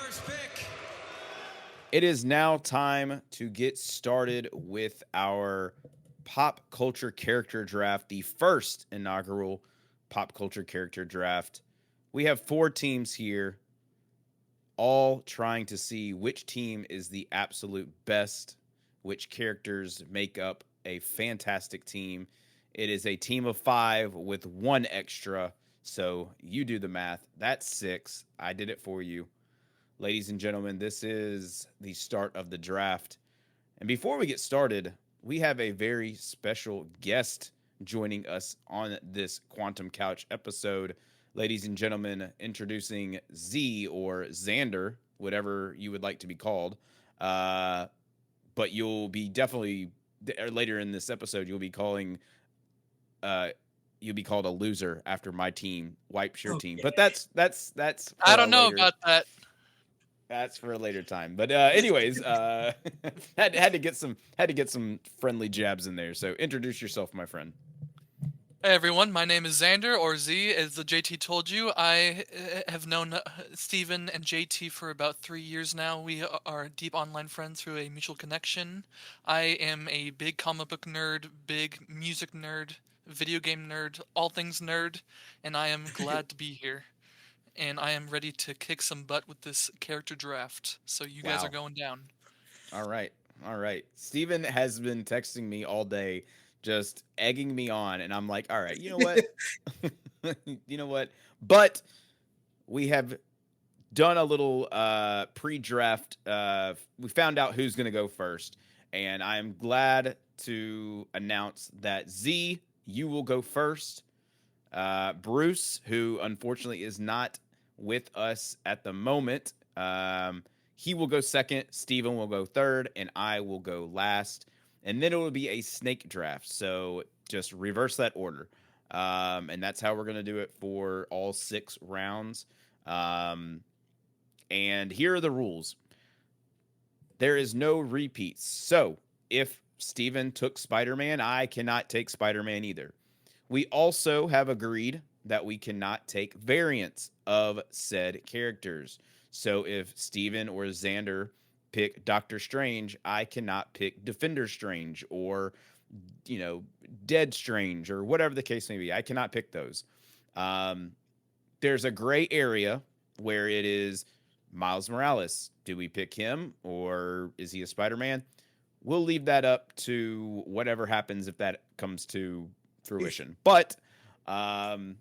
first pick. It is now time to get started with our pop culture character draft, the first inaugural pop culture character draft. We have four teams here, all trying to see which team is the absolute best, which characters make up a fantastic team. It is a team of five with one extra. So you do the math. That's six. I did it for you. Ladies and gentlemen, this is the start of the draft. And before we get started, we have a very special guest joining us on this Quantum Couch episode. Ladies and gentlemen, introducing Z or Zander, whatever you would like to be called. Uh, but you'll be definitely later in this episode, uh, you'll be called a loser after my team wipes your team. Okay. But that's I for a don't know later about that. that's for a later time. But anyways, had to get some friendly jabs in there. So introduce yourself, my friend. Hey everyone, my name is Zander, or Z, as the JT told you. I have known Steven and JT for about 3 years now. We are deep online friends through a mutual connection. I am a big comic book nerd, big music nerd, video game nerd, all things nerd, and I am glad to be here. And I am ready to kick some butt with this character draft. So you guys are Wow. going down. All right. All right. Steven has been texting me all day, just egging me on, and I'm like, all right, you know what? You know what? But we have done a little pre-draft. We found out who's going to go first, and I am glad to announce that Z, you will go first. Bruce, who unfortunately is not with us at the moment, he will go second. Steven will go third, and I will go last. And then it will be a snake draft. So just reverse that order. And that's how we're going to do it for all 6 rounds. Um, and here are the rules. There is no repeats. So if Steven took Spider Man, I cannot take Spider Man either. We also have agreed that we cannot take variants of said characters. So if Steven or Xander pick Doctor Strange, I cannot pick Defender Strange or, Dead Strange or whatever the case may be. I cannot pick those. Um, there's a gray area where it is Miles Morales. Do we pick him or is he a Spider Man? We'll leave that up to whatever happens if that comes to fruition. But, um,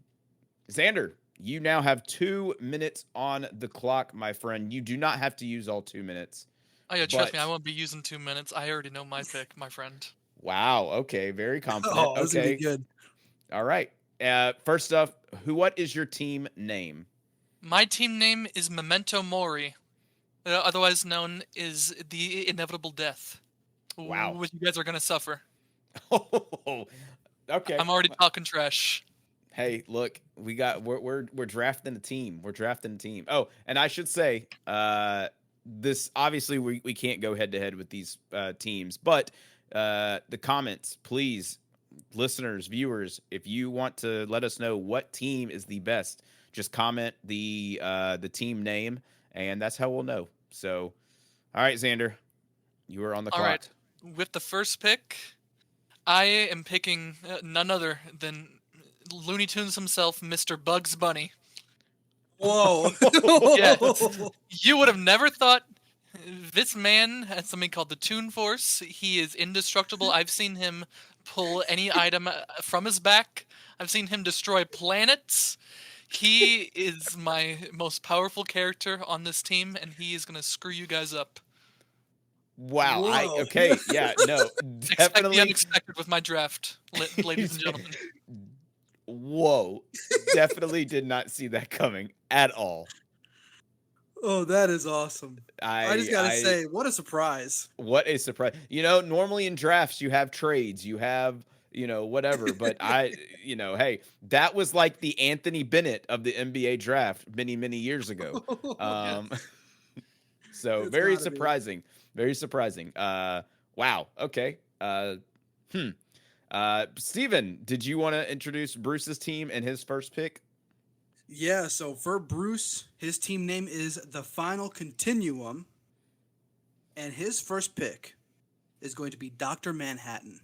Xander, you now have 2 minutes on the clock, my friend. You do not have to use all 2 minutes. Oh yeah, trust me, I But won't be using 2 minutes. I already know my pick, my friend. wow, okay, very confident. Oh, this is gonna be Okay, good. all right. First off, what is your team name? My team name is Memento Mori, otherwise known as the Inevitable Death, Wow. which you guys are gonna suffer. Okay. I'm already talking trash. Hey, look, we're drafting a team. We're drafting a team. Oh, and I should say, this obviously we can't go head to head with these teams, but the comments, please, listeners, viewers, if you want to let us know what team is the best, just comment the team name, and that's how we'll know. So, all right, Xander, you are on the All clock. right, with the first pick, I am picking none other than Looney Tunes himself, Mr. Bugs Bunny. Whoa. Yes, you would have never thought this man has something called the Toon Force. He is indestructible. I've seen him pull any item from his back. I've seen him destroy planets. He is my most powerful character on this team, and he is gonna screw you guys up. Wow. Whoa. Okay. Yeah. No. Expect the Definitely. unexpected with my draft, ladies and gentlemen. Whoa. Definitely did not see that coming at all. Oh, that is awesome. I just gotta I say, what a surprise. what a surprise. Normally in drafts you have trades, you have, whatever, but hey, that was like the Anthony Bennett of the NBA draft many, many years ago. Yeah. Um so It's very gotta be. surprising. Very surprising. Wow. Okay. Hmm. Steven, did you want to introduce Bruce's team and his first pick? Yeah, so for Bruce, his team name is the Final Continuum, and his first pick is going to be Dr. Manhattan.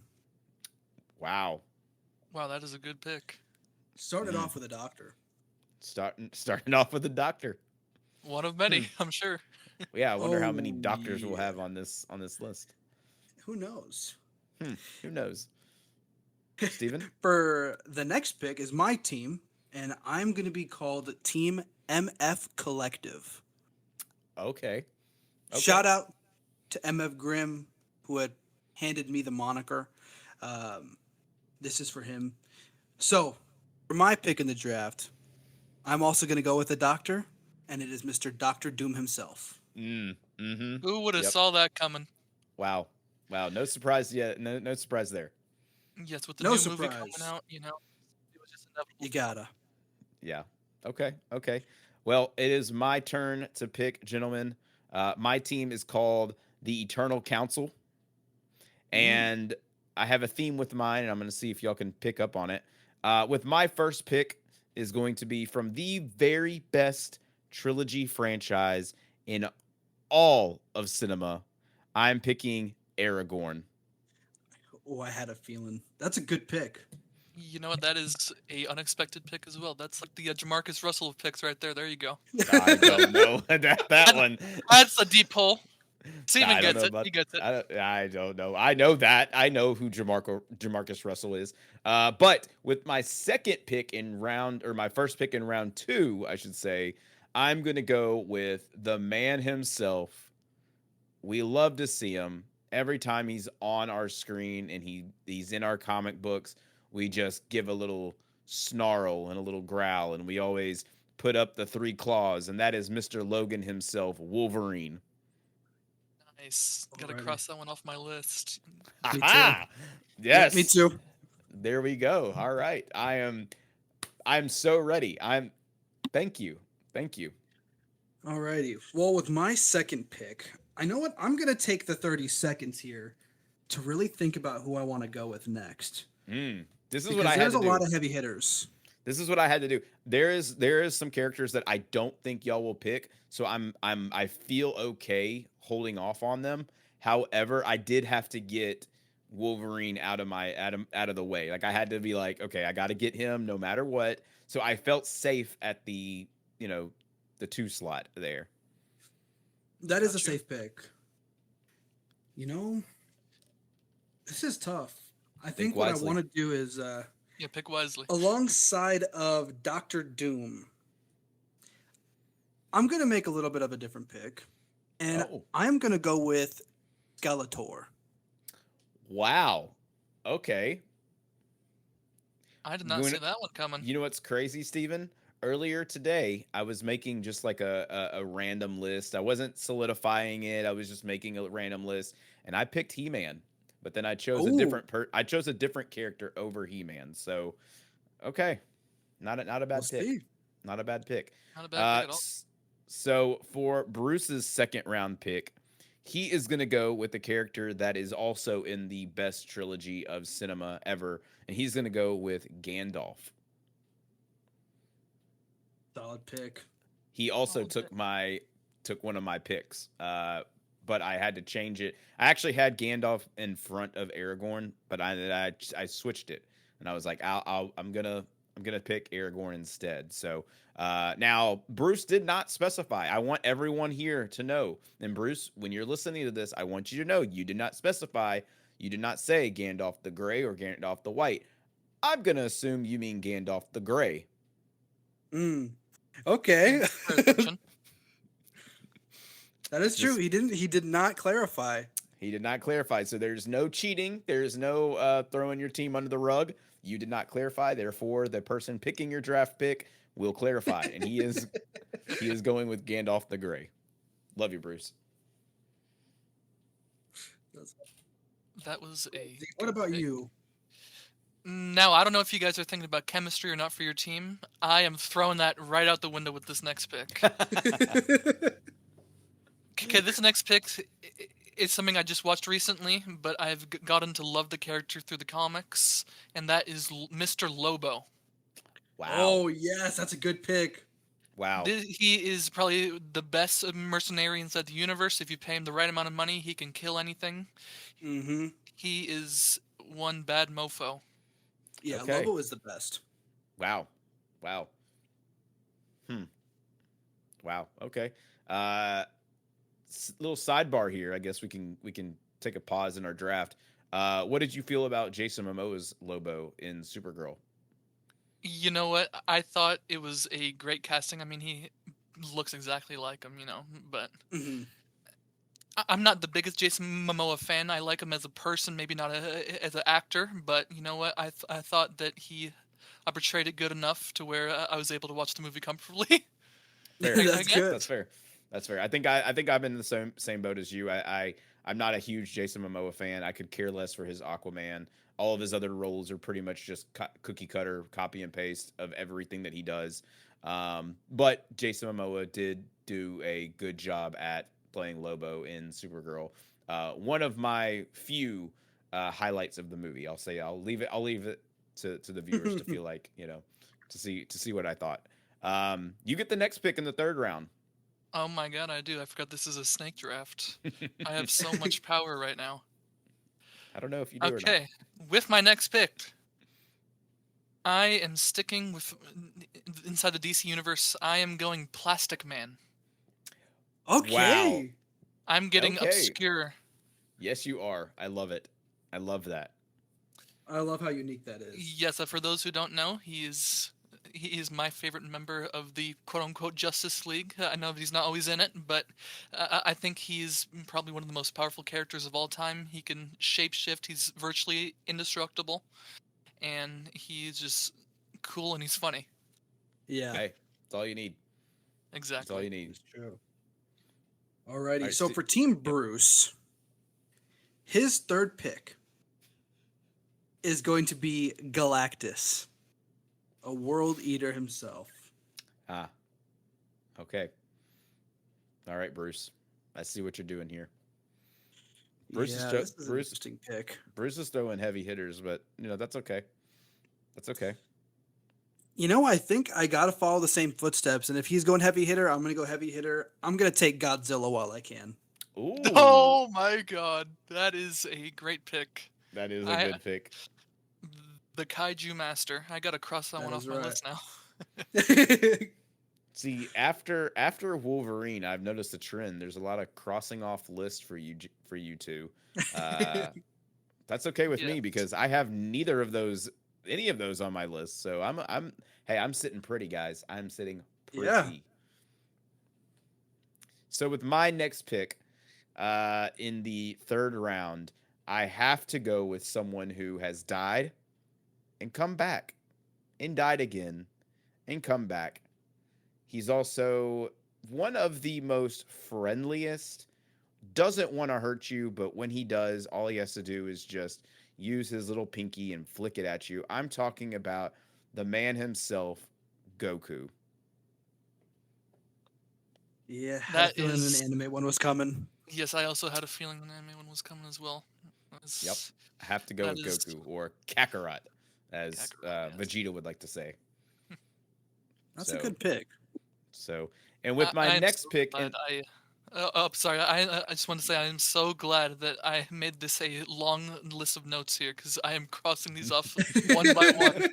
Wow. Wow, that is a good pick. Started off with a doctor. Starting off with a doctor. One of many, Hmm. I'm sure. Yeah, I wonder how many Oh, doctors we'll have yeah. on this list. Who knows? Who knows? Steven? For the next pick is my team, and I'm going to be called Team MF Collective. Okay. Okay. Shout out to MF Grimm, who had handed me the moniker. Um, this is for him. So, for my pick in the draft, I'm also going to go with a doctor, and it is Mr. Doctor Doom himself. Mm-hmm. Who would have Yep. saw that coming? Wow. Wow. No surprise yet. No surprise there. Yes, with the No new movie coming surprise. out, it was just inevitable. You gotta. Yeah. Okay. Okay. Well, it is my turn to pick, gentlemen. My team is called the Eternal Council, Mm. and I have a theme with mine, and I'm going to see if y'all can pick up on it. With my first pick is going to be from the very best trilogy franchise in all of cinema. I'm picking Aragorn. Oh, I had a feeling. That's a good pick. You know what? That is a unexpected pick as well. That's like the Jamarcus Russell of picks right there. There you go. I don't know that That- one. That's a deep pull. Steven I don't gets know it. about. He gets it. I don't know. I know that. I know who Jamarcus Russell is. But with my second pick in round, or my first pick in round two, I should say, I'm gonna go with the man himself. We love to see him every time he's on our screen and he's in our comic books. We just give a little snarl and a little growl, and we always put up the three claws, and that is Mr. Logan himself, Wolverine. Nice. Got to Alrighty. cross that one off my list. Me too. Aha! Yeah, me Yes. too. There we go. All right. I'm so ready. Thank you. Thank you. Alrighty. Well, with my second pick, I know what I'm gonna take the 30 seconds here to really think about who I want to go with next. This is what Because I had there's to a lot do. of heavy hitters. This is what I had to do. There is some characters that I don't think y'all will pick, so I feel okay holding off on them. However, I did have to get Wolverine out of the way. Like I had to be like, okay, I got to get him no matter what. So I felt safe at you know, the 2 slot there. That is a Gotcha. safe pick. You know, this is tough. I think what I wisely. want to do is Yeah, pick wisely. alongside of Doctor Doom, I'm gonna make a little bit of a different pick, and Oh, I'm gonna go with Skeletor. wow. Okay. I did not Going see that one coming. You know what's crazy, Steven? Earlier today, I was making just like a random list. I wasn't solidifying it. I was just making a random list, and I picked He-Man. But then Oh, I chose a different character over He-Man. So, okay, not a we'll bad pick. see. Not a bad pick. Not a bad Uh, pick at all. so for Bruce's second round pick, he is going to go with the character that is also in the best trilogy of cinema ever, and he's going to go with Gandalf. Solid pick. He also Solid pick. took one of my picks, but I had to change it. I actually had Gandalf in front of Aragorn, but I switched it, and I was like, I'm gonna pick Aragorn instead. So now Bruce did not specify. I want everyone here to know. And Bruce, when you're listening to this, I want you to know you did not specify. You did not say Gandalf the Gray or Gandalf the White. I'm gonna assume you mean Gandalf the Gray. Mm. Okay. Fair assumption. That is true. Just He did not clarify. He did not clarify. So there's no cheating. There's no throwing your team under the rug. You did not clarify. Therefore, the person picking your draft pick will clarify, and he is going with Gandalf the Grey. Love you, Bruce. That was a. What good about pick. you? Now, I don't know if you guys are thinking about chemistry or not for your team. I am throwing that right out the window with this next pick. Okay, this next pick is something I just watched recently, but I've gotten to love the character through the comics, and that is Mr. Lobo. Wow. Oh yes, that's a good pick. Wow. He is probably the best mercenary inside the universe. If you pay him the right amount of money, he can kill anything. Mm-hmm. He is one bad mofo. Yeah, Okay. Lobo is the best. Wow. Wow. Hmm. Wow. Okay. Uh Little sidebar here. I guess we can take a pause in our draft. What did you feel about Jason Momoa's Lobo in Supergirl? You know what? I thought it was a great casting. I mean, he looks exactly like him, but Mm-hmm. I'm not the biggest Jason Momoa fan. I like him as a person, maybe not as an actor, but you know what? I thought that he portrayed it good enough to where I was able to watch the movie comfortably. Fair. I That's guess. good. That's fair. That's fair. I think I'm in the same boat as you. I'm not a huge Jason Momoa fan. I could care less for his Aquaman. All of his other roles are pretty much just cookie cutter, copy and paste of everything that he does. But Jason Momoa did do a good job at playing Lobo in Supergirl. One of my few highlights of the movie. I'll say I'll leave it to the viewers to feel like to see what I thought. You get the next pick in the third round. Oh my god, I do. I forgot this is a snake draft. I have so much power right now. I don't know if you do or not. Okay, with my next pick, I am sticking with inside the DC universe. I am going Plastic Man. Wow. Okay. I'm getting Okay. obscure. Yes, you are. I love it. I love that. I love how unique that is. Yes, for those who don't know, he is my favorite member of the quote unquote Justice League. I know he's not always in it, but I think he's probably one of the most powerful characters of all time. He can shapeshift. He's virtually indestructible, and he's just cool and he's funny. Yeah, Hey, that's all you need. That's all Exactly. you need. that's true. All Alrighty, right. so for Team Yep. Bruce, his third pick is going to be Galactus, a world eater himself. Ah. Okay. All right, Bruce. I see what you're doing here. Bruce is Yeah, this is an Bruce. interesting pick. Bruce is throwing heavy hitters, but that's okay. That's okay. I think I gotta follow the same footsteps, and if he's going heavy hitter, I'm gonna go heavy hitter. I'm gonna take Godzilla while I can. Ooh, Oh my god, that is a great pick. that is a I good pick. the Kaiju Master. I gotta cross that That one off is my right. list now. See, after Wolverine, I've noticed a trend. There's a lot of crossing off lists for you two. Uh, that's okay with Yeah. me because I have neither of those, any of those on my list. So I'm sitting pretty, guys. I'm sitting Yeah. pretty. So with my next pick, in the third round, I have to go with someone who has died and come back, and died again and come back. He's also one of the most friendliest, doesn't want to hurt you, but when he does, all he has to do is just use his little pinky and flick it at you. I'm talking about the man himself, Goku. Yeah, had a That feeling an is anime one was coming. Yes, I also had a feeling the anime one was coming as well. Yep. That's- I have to go That with is Goku or Kakarot, as Kakarot, yes. Vegeta would like to say. That's a So, good pick. so, and with my I am next so pick, glad and sorry. I just want to say I am so glad that I made this a long list of notes here because I am crossing these off one by one.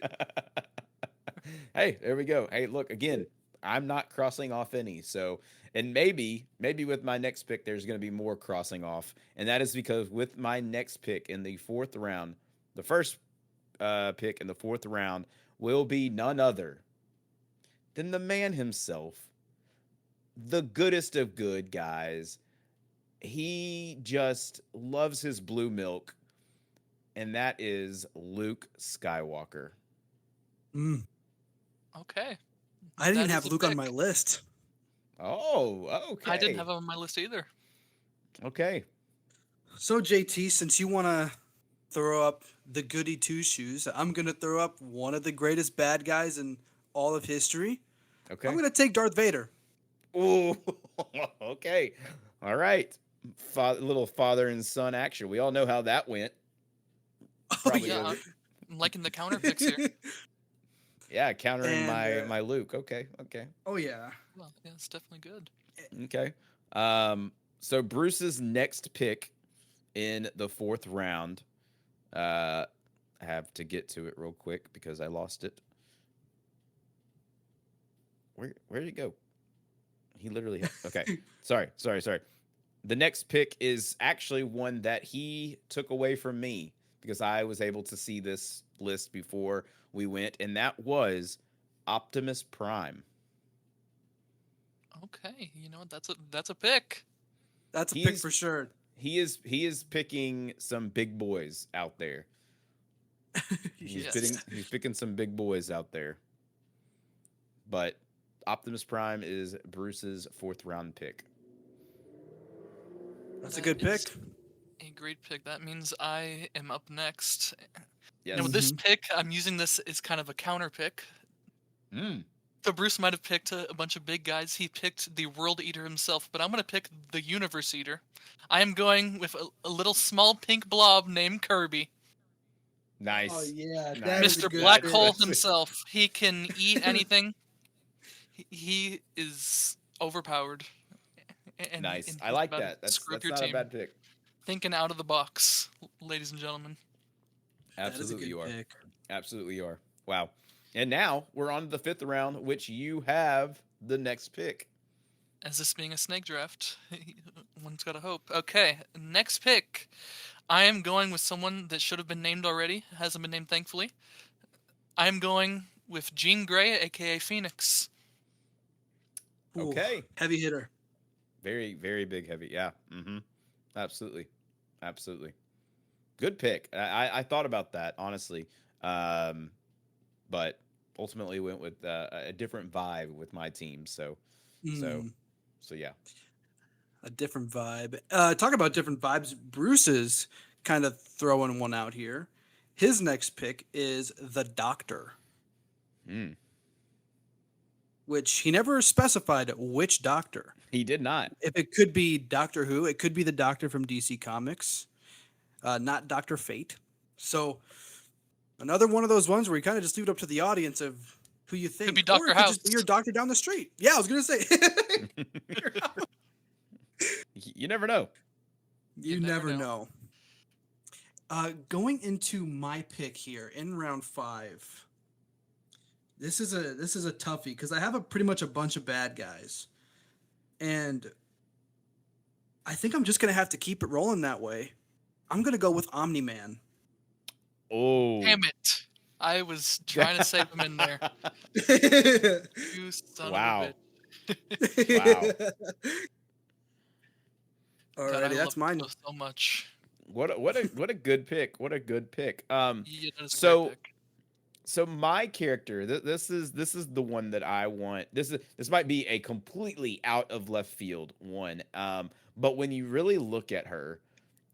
hey, there we go. Hey, look again. I'm not crossing off any. So, and maybe with my next pick, there's going to be more crossing off, and that is because with my next pick in the fourth round, the first pick in the fourth round will be none other than the man himself, the goodest of good guys. He just loves his blue milk, and that is Luke Skywalker. Mm. Okay, I didn't even that have is a Luke on pick. my list. Oh, I didn't okay. have it on my list either. Okay. So JT, since you want to throw up the goody two shoes, I'm gonna throw up one of the greatest bad guys in all of history. I'm Okay. gonna take Darth Vader. Ooh. Okay. All right. Little father and son action. We all know how that went. Oh Probably yeah. Yeah, over. I'm liking the counter picks here. Yeah, countering And my Luke. Okay, okay, oh yeah, Well, yeah, it's definitely good. okay. So Bruce's next pick in the fourth round. I have to get to it real quick because I lost it. Where did it go? He literally okay. Sorry. The next pick is actually one that he took away from me because I was able to see this list before we went, and that was Optimus Prime. Okay, you know what? That's a pick. that's a pick He's for sure. he is picking some big boys out there. He's Yes, picking he's picking some big boys out there. But Optimus Prime is Bruce's fourth round pick. that's a That good is pick. a great pick. That means I am up next. You know, with this Yes. Hmm. pick, I'm using this as kind of a counter pick. Mm. So Bruce might have picked a bunch of big guys. He picked the World Eater himself, but I'm going to pick the Universe Eater. I am going with a little small pink blob named Kirby. Oh Nice. yeah, that is a Nice. Mr. good Black pick. Hole himself. He can eat anything. He is overpowered, Nice. and I he's like about to that. That's screw up that's your not a team. bad pick. Thinking out of the box, ladies and gentlemen. That is a Absolutely good you are. pick. Absolutely you are. Wow. And now we're on to the fifth round, which you have the next pick. As this being a snake draft, one's got to hope. Okay, next pick. I am going with someone that should have been named already, hasn't been named thankfully. I am going with Jean Grey, aka Phoenix. Ooh, Okay. heavy hitter. Very, very big heavy. Yeah. Mm-hmm. Absolutely. Absolutely. Good pick. I thought about that, honestly. Um, but ultimately went with a different vibe with my team. So, Mm, so yeah. a different vibe. Talk about different vibes. Bruce is kind of throwing one out here. His next pick is the Doctor, Mm. which he never specified which Doctor. He did not. If it could be Doctor Who, it could be the Doctor from DC Comics, not Doctor Fate. So another one of those ones where you kind of just leave it up to the audience of who you Could think, be or Dr. it could House. just be your doctor down the street. Yeah, I was gonna say. You never know. You You never never know. know. Going into my pick here in round 5. This is a toughie because I have a pretty much a bunch of bad guys, and I think I'm just gonna have to keep it rolling that way. I'm gonna go with Omni Man. Oh. Damn it. I was trying to save him in there. You son of a Wow. bitch. Wow. God, I Alrighty, love that's the mine. show so much. What a good pick. What a good pick. Yeah, that is a great So pick. so my character, this is the one that I want. This might be a completely out of left field one. But when you really look at her,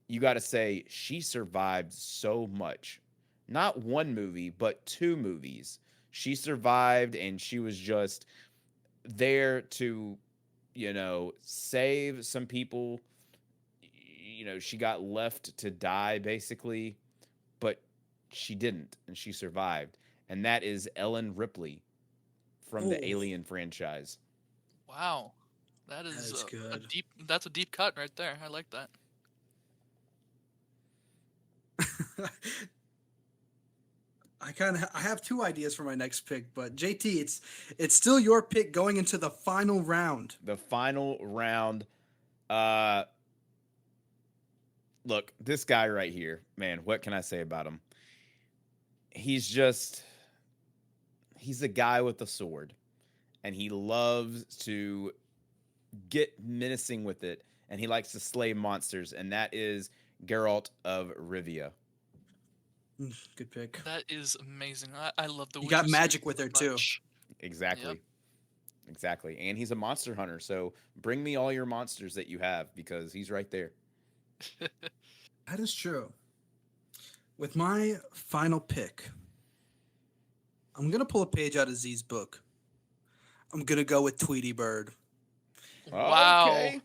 you got to say she survived so much. Not one movie, but two movies. She survived and she was just there to, save some people. She got left to die basically, but she didn't and she survived. And that is Ellen Ripley from the Oh, Alien franchise. Wow. That that is is a good. that's a deep cut right there. I like that. I have two ideas for my next pick, but JT, it's still your pick going into the final round. The final round. Uh Look, this guy right here, man, what can I say about him? He's just he's a guy with a sword and he loves to get menacing with it and he likes to slay monsters and that is Geralt of Rivia. Good pick. That is amazing. I love the You got Witcher series magic with so her too. much. Yep. Exactly. Exactly. And he's a monster hunter, so bring me all your monsters that you have because he's right there. That is true. With my final pick, I'm gonna pull a page out of Z's book. I'm gonna go with Tweety Bird. Wow. Okay.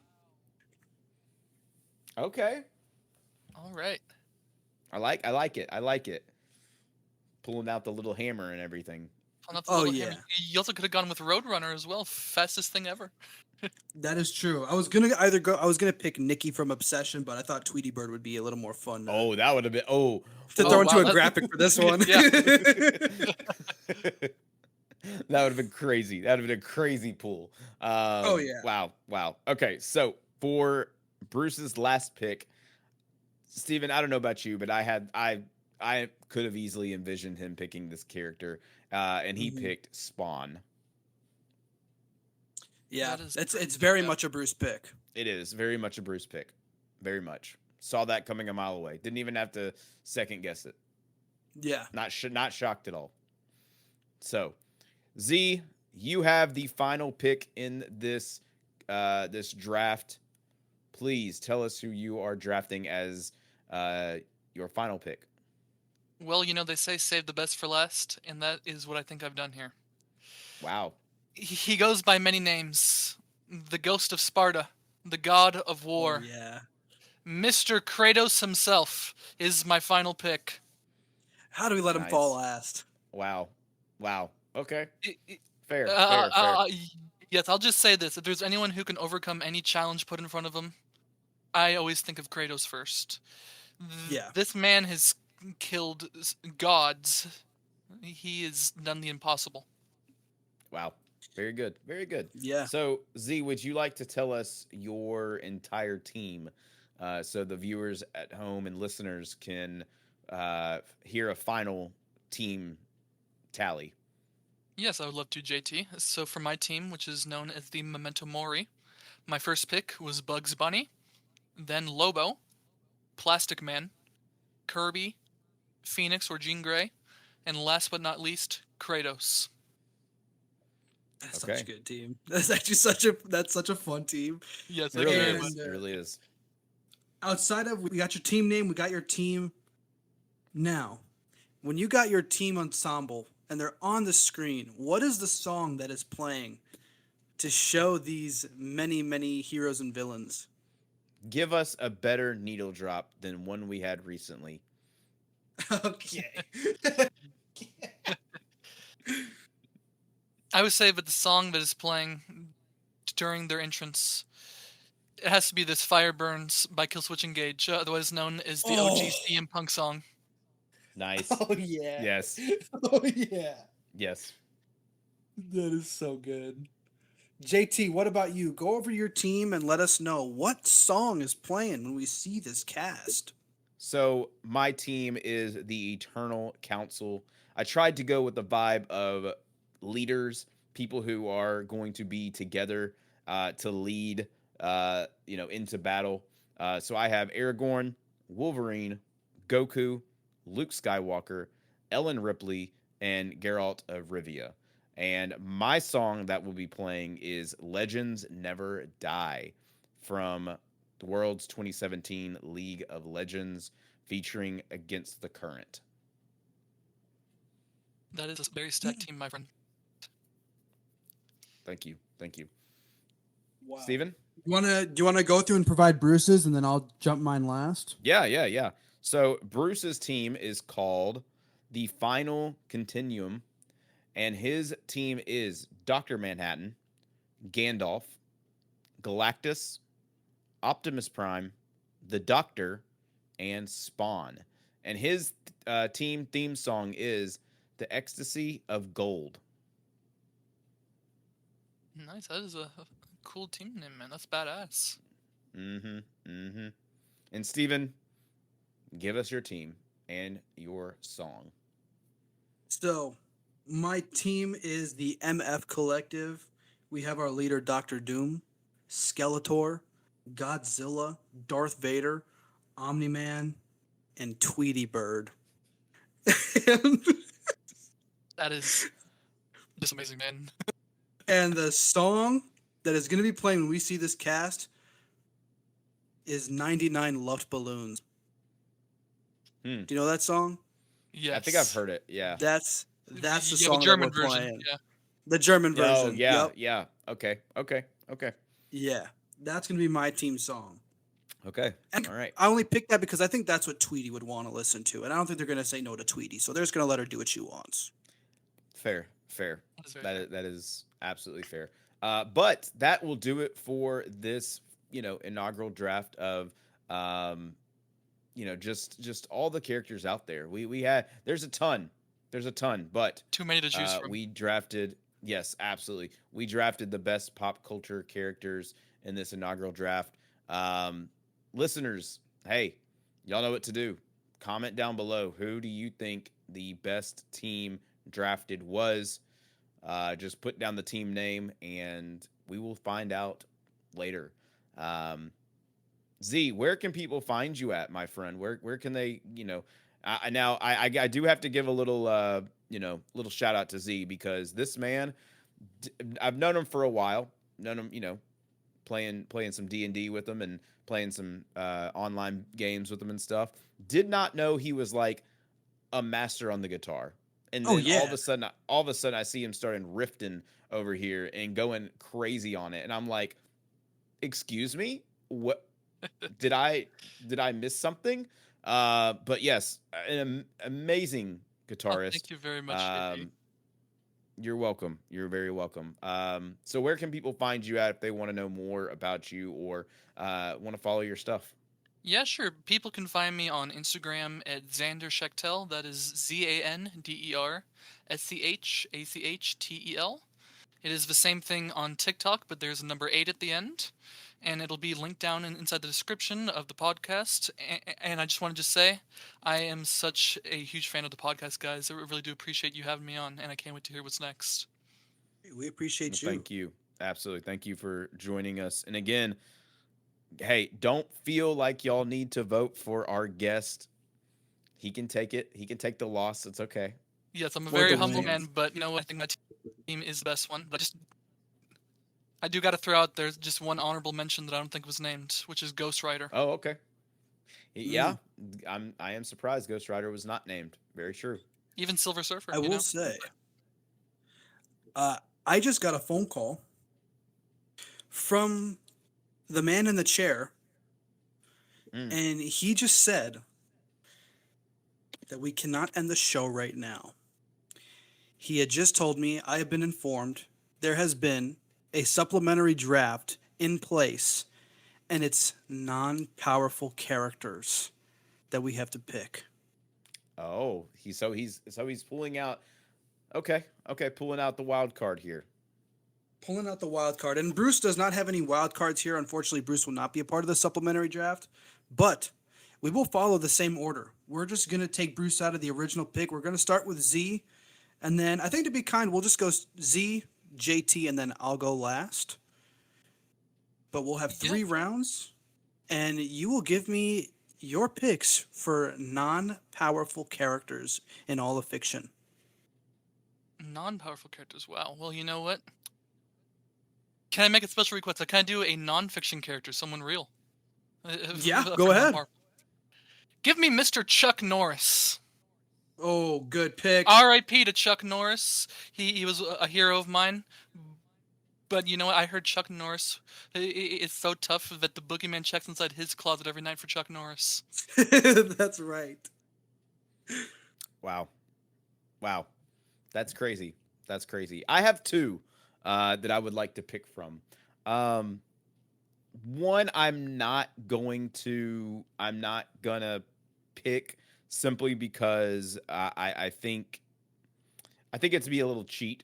Okay. All right. I like it. I like it. Pulling out the little hammer and everything. Not to Oh belittle him. yeah, You also could have gone with Roadrunner as well. Fastest thing ever. that is true. I was gonna pick Nikki from Obsession, but I thought Tweety Bird would be a little more fun Oh, that would have been. Oh, to Oh throw oh. into wow, a graphic for this one. yeah. That would have been crazy. That would have been a crazy pool. Oh yeah. Wow, wow. Okay, so for Bruce's last pick, Steven, I don't know about you, but I could have easily envisioned him picking this character, and he Mhm. picked Spawn. Yeah, That is it's crazy. very Yeah. much a Bruce pick. It is very much a Bruce pick, very much. Saw that coming a mile away. Didn't even have to second guess it. Yeah. Not shocked at all. So Z, you have the final pick in this draft. Please tell us who you are drafting as your final pick. Well, they say save the best for last, and that is what I think I've done here. Wow. He goes by many names. The Ghost of Sparta, the God of Oh War, yeah. Mr. Kratos himself is my final pick. How do we let him fall Nice. last? Wow. Wow. Okay. I- I- Fair. uh, Fair. Fair. uh, uh, yes, I'll just say this: if there's anyone who can overcome any challenge put in front of him, I always think of Kratos first. Yeah. This man has killed gods. He has done the impossible. Wow. Very good. Very good. Yeah. So, Z, would you like to tell us your entire team so the viewers at home and listeners can hear a final team tally? Yes, I would love to, JT. So for my team, which is known as the Memento Mori, my first pick was Bugs Bunny, then Lobo, Plastic Man, Kirby, Phoenix or Jean Grey, and last but not least, Kratos. That's such Okay. a good team. That's actually such a fun team. Yes, It thank you really very And much. is. It really is. outside of we got your team name, we got your team. Now, when you got your team ensemble and they're on the screen, what is the song that is playing to show these many, many heroes and villains? Give us a better needle drop than one we had recently. Okay. I would say, but the song that is playing during their entrance, it has to be this "Fire Burns" by Killswitch Engage, otherwise known as the Oh. OG CM Punk song. Nice. Oh yeah. Yes. Oh yeah. Yes. That is so good. JT, what about you? Go over your team and let us know what song is playing when we see this cast. So my team is the Eternal Council. I tried to go with the vibe of leaders, people who are going to be together to lead, into battle. So I have Aragorn, Wolverine, Goku, Luke Skywalker, Ellen Ripley, and Geralt of Rivia. And my song that will be playing is "Legends Never Die" from the World's 2017 League of Legends, featuring Against the Current. That is a very stacked team, my friend. Thank you. Thank you. Wow. Steven? Do you wanna go through and provide Bruce's and then I'll jump mine last? Yeah, yeah, yeah. So Bruce's team is called the Final Continuum, and his team is Dr. Manhattan, Gandalf, Galactus, Optimus Prime, the Doctor, and Spawn. And his team theme song is "The Ecstasy of Gold." Nice. That is a cool team name, man. That's badass. Mm-hmm. Mm-hmm. And Steven, give us your team and your song. So, my team is the MF Collective. We have our leader, Dr. Doom, Skeletor, Godzilla, Darth Vader, Omni Man, and Tweety Bird. and, That is just amazing, man. and the song that is going to be playing when we see this cast is 99 Luft Balloons. Hmm. Do you know that song? Yes. I think I've heard it. Yeah. That's the You have a song that German we're version. playing. Yeah. The German version. Oh, yeah. Yep. Yeah. Okay. Okay. Okay. Yeah. That's going to be my team song. Okay. And All right. I only picked that because I think that's what Tweety would want to listen to. And I don't think they're going to say no to Tweety. So they're just going to let her do what she wants. Fair. Fair. That is very fair. That is absolutely fair. But that will do it for this, inaugural draft of, um, just all the characters out there. We had there's a ton, but Too many to choose from. we drafted, yes, absolutely, we drafted the best pop culture characters in this inaugural draft. Um, Listeners, hey, y'all know what to do. Comment down below. Who do you think the best team drafted was? Just put down the team name, and we will find out later. Um, Z, where can people find you at, my friend? Where can they, now I do have to give a little little shout out to Z, because this man, I've known him for a while, known him, playing some D&D with him, and playing some online games with him and stuff. Did not know he was like a master on the guitar. And Oh then yeah. all of a sudden I see him starting riffing over here and going crazy on it. And I'm like, "Excuse me? What did I miss something?" But yes, an amazing Oh, guitarist. thank you very much, JT. Um, you're welcome. You're very welcome. So where can people find you at if they want to know more about you, or want to follow your stuff? Yeah, sure. People can find me on Instagram at Zanderschachtel. That is ZanderSchachtel. It is the same thing on TikTok, but there's a number 8 at the end. And it'll be linked down inside the description of the podcast. And I just wanted to say, I am such a huge fan of the podcast, guys. I really do appreciate you having me on, and I can't wait to hear what's next. We Well, appreciate you. thank you. Absolutely. Thank you for joining us. And again, hey, don't feel like y'all need to vote for our guest. He can take it. He can take the loss. It's okay. Yes, I'm a For very the humble win. man, but you know what? I think my team is the best one. But I do got to throw out there just one honorable mention that I don't think was named, which is Ghost Rider. Oh, okay. Mm, Yeah, I am surprised Ghost Rider was not named. Very true. Even Silver Surfer, I you will know? say, I just got a phone call from the man in the chair, Mm. and he just said that we cannot end the show right now. He had just told me, I have been informed there has been a supplementary draft in place, and it's non-powerful characters that we have to pick. Oh, he's pulling out. Okay, okay, pulling out the wild card here. Pulling out the wild card. And Bruce does not have any wild cards here. Unfortunately, Bruce will not be a part of the supplementary draft, but we will follow the same order. We're just going to take Bruce out of the original pick. We're going to start with Z, and then I think to be kind, we'll just go Z, JT, and then I'll go last. But we'll have Yeah, 3 rounds, and you will give me your picks for non-powerful characters in all of fiction. non-powerful characters. Wow. Well, you know what? Can I make a special request? Can I do a non-fiction character, someone real? Yeah, For go ahead. non-powerful. Give me Mr. Chuck Norris. Oh, good pick. R.I.P. to Chuck Norris. He was a hero of mine. But you know what? I heard Chuck Norris is so tough that the boogeyman checks inside his closet every night for Chuck Norris. That's right. Wow, wow, that's crazy. That's crazy. I have two that I would like to pick from. Um, One, I'm not gonna pick, simply because I think it's be a little cheat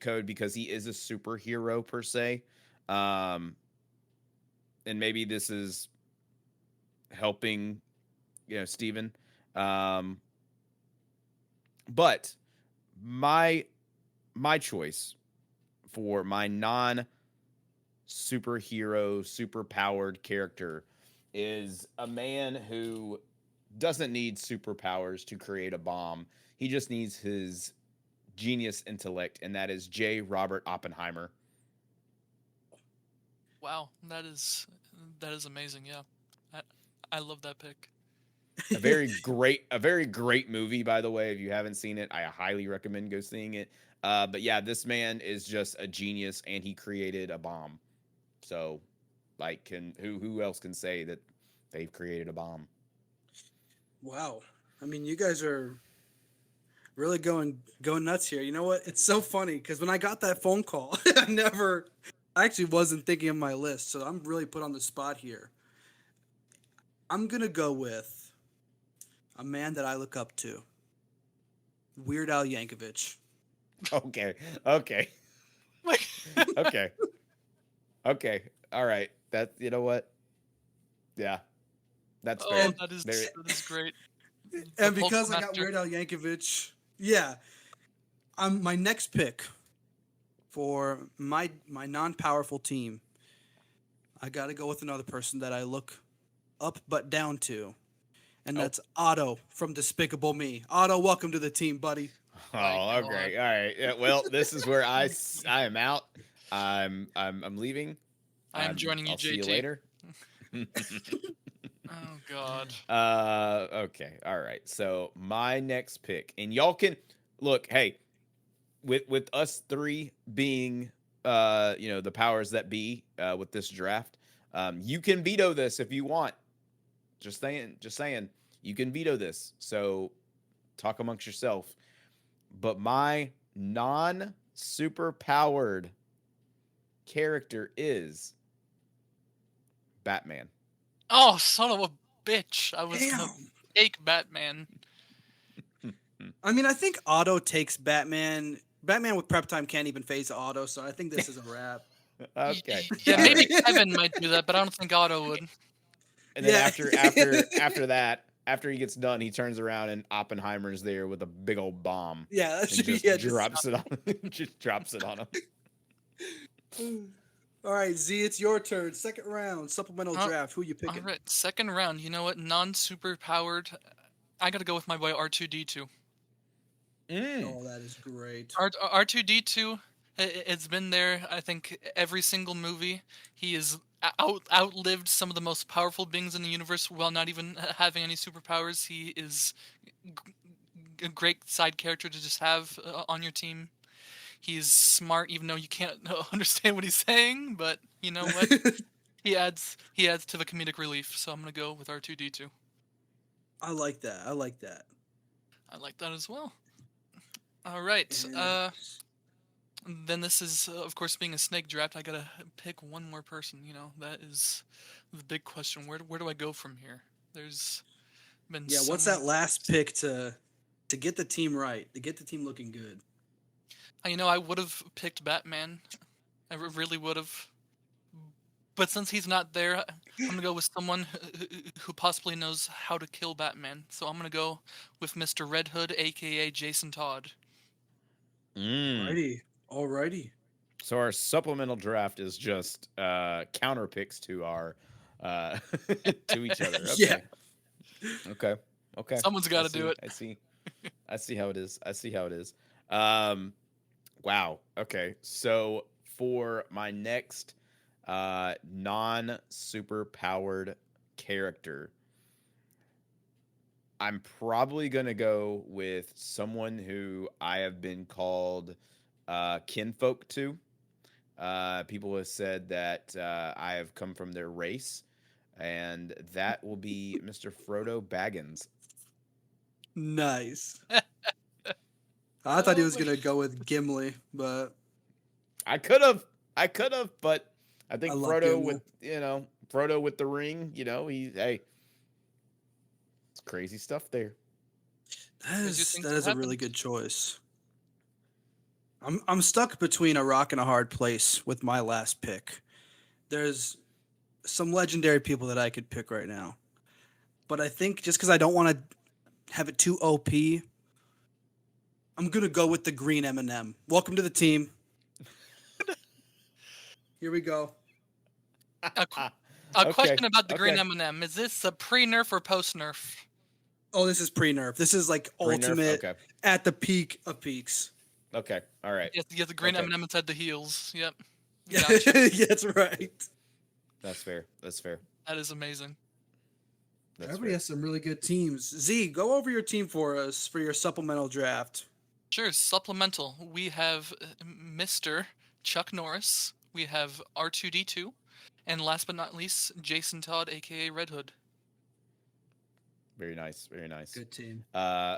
code, because he is a superhero per se. Um, and maybe this is helping, Steven. Um, but my my choice for my non superhero, super powered character is a man who doesn't need superpowers to create a bomb. He just needs his genius intellect, and that is J. Robert Oppenheimer. Wow, that is amazing. Yeah, I I love that pick. A very great movie, by the way. If you haven't seen it, I highly recommend go seeing it. But yeah, this man is just a genius, and he created a bomb. So, like, can who else can say that they've created a bomb? Wow. I mean, you guys are Really going nuts here. You know what? It's so funny because when I got that phone call, I actually wasn't thinking of my list, so I'm really put on the spot here. I'm gonna go with a man that I look up to, Weird Al Yankovic. Okay. Okay. Like, Okay. Okay. All right. That you know what? Yeah. That's oh, fair. And that is There that is great. The and vocal because I got master. Weird Al Yankovic, yeah, I'm my next pick for my non-powerful team. I got to go with another person that I look up but down to, and Oh. that's Otto from Despicable Me. Otto, welcome to the team, buddy. My Oh, God. okay. All right. Yeah, well, this is where I am out. I'm leaving. I am joining you, I'll see you JT. later. Oh God. Okay. All right. So my next pick, and y'all can look. Hey, with us three being the powers that be with this draft, you can veto this if you want. Just saying. Just saying. You can veto this. So talk amongst yourself. But my non super powered character is Batman. Oh, son of a bitch! I was gonna Damn. take Batman. I mean, I think Otto takes Batman. Batman with prep time can't even phase Otto, so I think this is a wrap. Okay. Yeah, All maybe right. Kevin might do that, but I don't think Otto would. And then Yeah. after he gets done, he turns around and Oppenheimer's there with a big old bomb Yeah, that and should be just yeah. drops it on just drops it on him. All right, Z, it's your turn. Second round, supplemental Oh, draft. Who you all picking? right, second round. You know what? Non-super powered. I gotta go with my boy R2D2. Mm. Oh, that is great. R2D2. It's been there. I think every single movie. He has outlived some of the most powerful beings in the universe while not even having any superpowers. He is a great side character to just have on your team. He's smart, even though you can't understand what he's saying. But you know what? He adds to the comedic relief. So I'm gonna go with R2D2. I like that. I like that. I like that as well. All right. And Then this is, of course, being a snake draft. I gotta pick one more person. That is the big question. Where do I go from here? There's been yeah, so what's many. that last pick to get the team right, to get the team looking good? I would have picked Batman. Really would have. But since he's not there, I'm gonna go with someone who possibly knows how to kill Batman. So I'm gonna go with Mr. Red Hood, aka Jason Todd. Mm. Alrighty, alrighty. So our supplemental draft is just counter picks to our to each other. Yeah. Okay. Okay. Okay. Someone's I got to do see. it. I see. I see how it is. I see how it is. Um wow. Okay. So for my next non super powered character, I'm probably going to go with someone who I have been called kinfolk to. People have said that I have come from their race, and that will be Mr. Frodo Baggins. Nice. I thought he Oh was my. gonna go with Gimli, but I could have, but I I think love Gimli. Frodo with the ring. Hey, it's crazy stuff there. Crazy things That have is a really happened. good choice. I'm stuck between a rock and a hard place with my last pick. There's some legendary people that I could pick right now, but I think just because I don't want to have it too OP, I'm gonna go with the green M&M. Welcome to the team. Here we go. A, qu- a Okay, question about the green okay. M&M. Is this a pre-nerf or post-nerf? Oh, this is pre-nerf. This is like Pre nerf. ultimate Okay, at the peak of peaks. okay. All right. Yes, the green Okay, M&M inside the heels. Yep. Yeah, Gotcha. that's right. that's fair. That's fair. That is amazing. That's Everybody fair. has some really good teams. Z, go over your team for us for your supplemental draft. Sure, supplemental. We have Mr. Chuck Norris. We have R2D2. And last but not least, Jason Todd, aka Red Hood. Very nice. Very nice. Good team. Uh,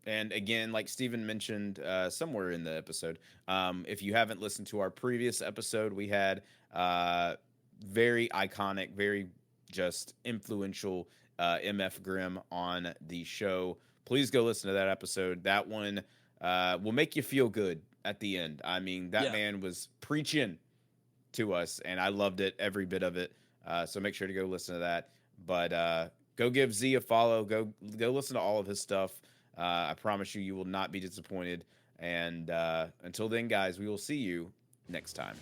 And again, like Steven mentioned somewhere in the episode, if you haven't listened to our previous episode, we had very iconic, very just influential MF Grimm on the show. Please go listen to that episode. That one will make you feel good at the end. I mean, that Yeah. man was preaching to us, and I loved it, every bit of it. So make sure to go listen to that. But go give Z a follow. Go listen to all of his stuff. I promise you, you will not be disappointed. And until then, guys, we will see you next time.